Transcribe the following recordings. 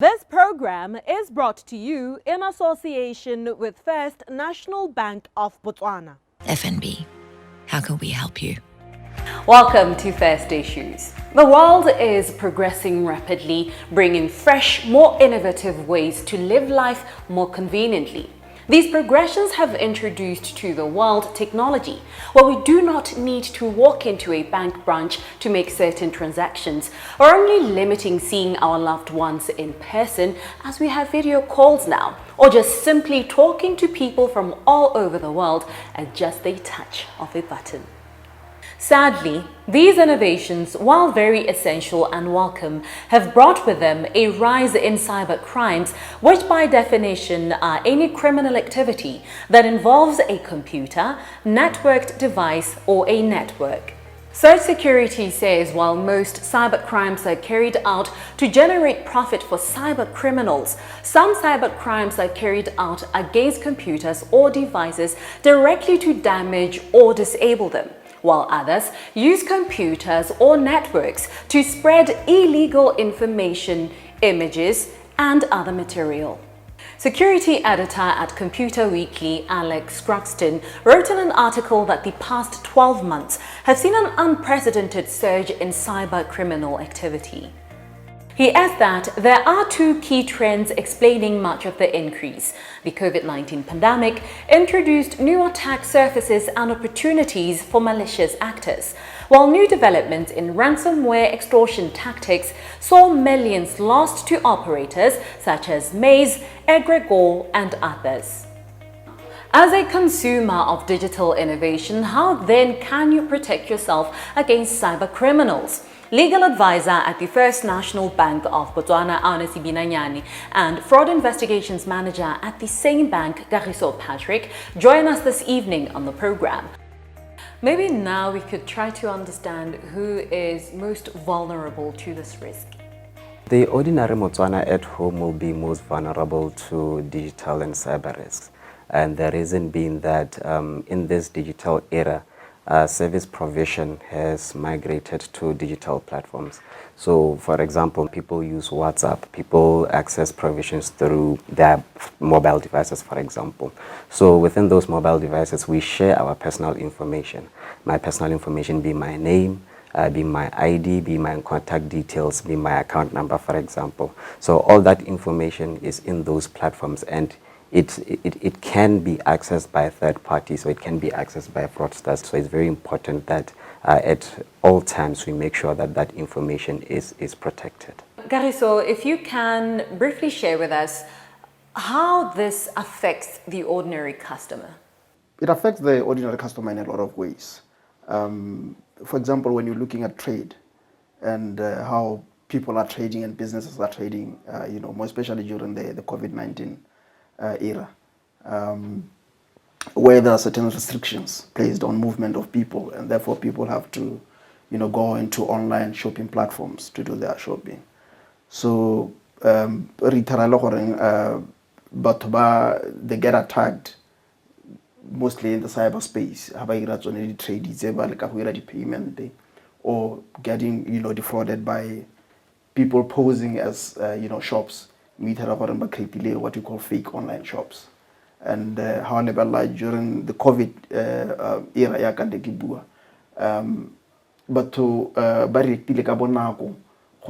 This program is brought to you in association with First National Bank of Botswana. FNB, how can we help you? Welcome to First Issues. The world is progressing rapidly, bringing fresh, more innovative ways to live life more conveniently. These progressions have introduced to the world technology, where we do not need to walk into a bank branch to make certain transactions, or only limiting seeing our loved ones in person as we have video calls now, or just simply talking to people from all over the world at just a touch of a button. Sadly, these innovations, while very essential and welcome, have brought with them a rise in cyber crimes, which by definition are any criminal activity that involves a computer, networked device, or a network. Search Security says while most cyber crimes are carried out to generate profit for cyber criminals, some cyber crimes are carried out against computers or devices directly to damage or disable them, while others use computers or networks to spread illegal information, images, and other material. Security editor at Computer Weekly, Alex Scroxton, wrote in an article that the past 12 months have seen an unprecedented surge in cyber criminal activity. He adds that there are two key trends explaining much of the increase. The COVID-19 pandemic introduced new attack surfaces and opportunities for malicious actors, while new developments in ransomware extortion tactics saw millions lost to operators such as Maze, Egregore, and others. As a consumer of digital innovation, how then can you protect yourself against cyber criminals? Legal advisor at the First National Bank of Botswana, Aunesi Binanyani, and fraud investigations manager at the same bank, Kagiso Patrick, join us this evening on the program. Maybe now we could try to understand who is most vulnerable to this risk. The ordinary Motswana at home will be most vulnerable to digital and cyber risks. And the reason being that in this digital era, service provision has migrated to digital platforms. So, for example, people use WhatsApp, people access provisions through their mobile devices, for example. So within those mobile devices, we share our personal information. My personal information be my name, be my ID, be my contact details, be my account number, for example. So all that information is in those platforms, and it can be accessed by third parties, or it can be accessed by fraudsters. So it's very important that at all times we make sure that that information is protected. Kagiso, if you can briefly share with us how this affects the ordinary customer. It affects the ordinary customer in a lot of ways. For example, when you're looking at trade and how people are trading and businesses are trading, more especially during the COVID-19 era, where there are certain restrictions placed on movement of people, and therefore people have to, go into online shopping platforms to do their shopping. So, they get attacked mostly in the cyberspace. Trade payment or getting defrauded by people posing as shops. What we call fake online shops. And however, like during the COVID era, but to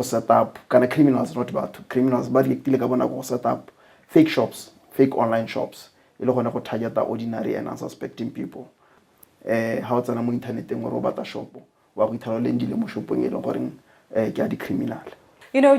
set up kind of criminals, not about criminals, but set up fake shops, fake online shops. Target the ordinary and unsuspecting people. How it's an internet or robot shop, what we tell them shopping criminal.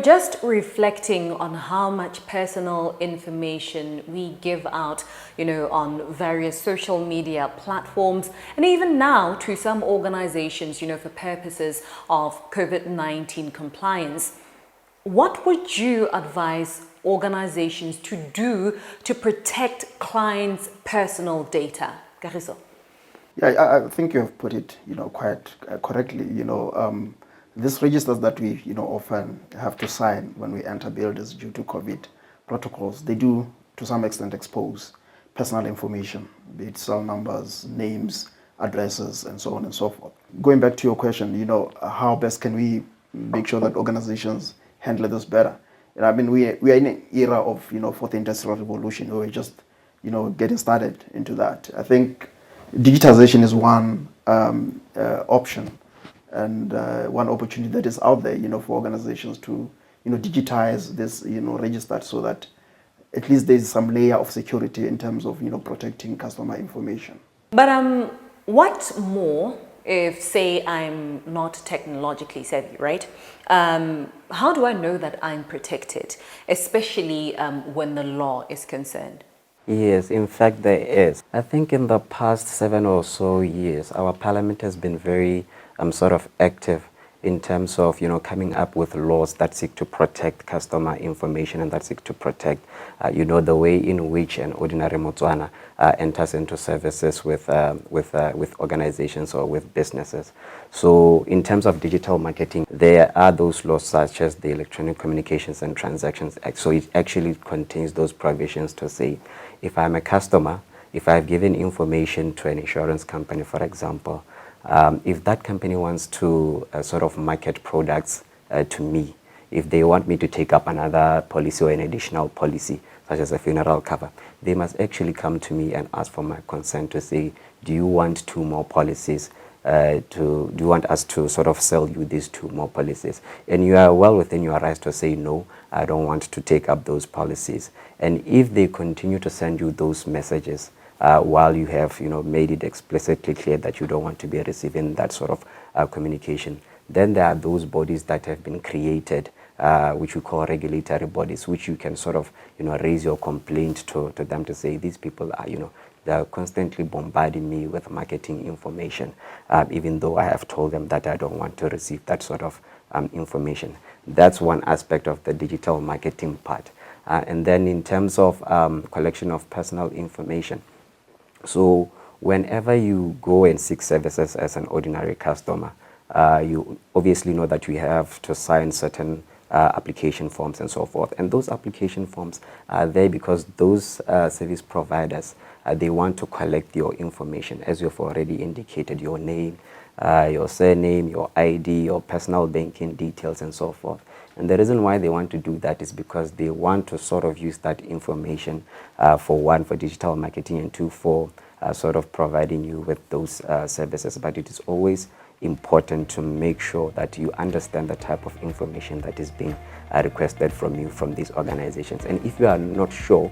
Just reflecting on how much personal information we give out, on various social media platforms, and even now to some organizations, for purposes of COVID-19 compliance. What would you advise organizations to do to protect clients' personal data? Kagiso. Yeah, I think you have put it, quite correctly. These registers that we, often have to sign when we enter buildings due to COVID protocols, they do, to some extent, expose personal information, be it cell numbers, names, addresses, and so on and so forth. Going back to your question, how best can we make sure that organizations handle this better? I mean, we are in an era of, fourth industrial revolution. We're just, getting started into that. I think digitization is one option and one opportunity that is out there, for organizations to, digitize this, register so that at least there's some layer of security in terms of, protecting customer information. But what more if, say, I'm not technologically savvy, right? How do I know that I'm protected, especially when the law is concerned? Yes, in fact there is. I think in the past 7 or so years, our parliament has been very sort of active in terms of, coming up with laws that seek to protect customer information and that seek to protect, the way in which an ordinary Motswana enters into services with organizations or with businesses. So in terms of digital marketing, there are those laws such as the Electronic Communications and Transactions Act. So it actually contains those provisions to say, if I'm a customer, if I've given information to an insurance company, for example, if that company wants to sort of market products to me, if they want me to take up another policy or an additional policy, such as a funeral cover, they must actually come to me and ask for my consent to say, do you want 2 more policies? Do you want us to sort of sell you these 2 more policies? And you are well within your rights to say, no, I don't want to take up those policies. And if they continue to send you those messages, while you have made it explicitly clear that you don't want to be receiving that sort of communication, then there are those bodies that have been created, which we call regulatory bodies, which you can sort of raise your complaint to them to say, these people are they're constantly bombarding me with marketing information, even though I have told them that I don't want to receive that sort of information. That's one aspect of the digital marketing part. And then in terms of collection of personal information, so whenever you go and seek services as an ordinary customer, you obviously know that you have to sign certain application forms and so forth. And those application forms are there because those service providers, they want to collect your information, as you've already indicated, your name, your surname, your ID, your personal banking details, and so forth. And the reason why they want to do that is because they want to sort of use that information for 1, for digital marketing, and 2, for sort of providing you with those services. But it is always important to make sure that you understand the type of information that is being requested from you from these organizations. And if you are not sure,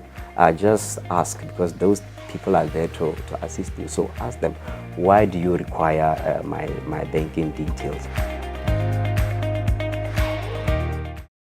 just ask, because those people are there to assist you. So ask them, why do you require my banking details?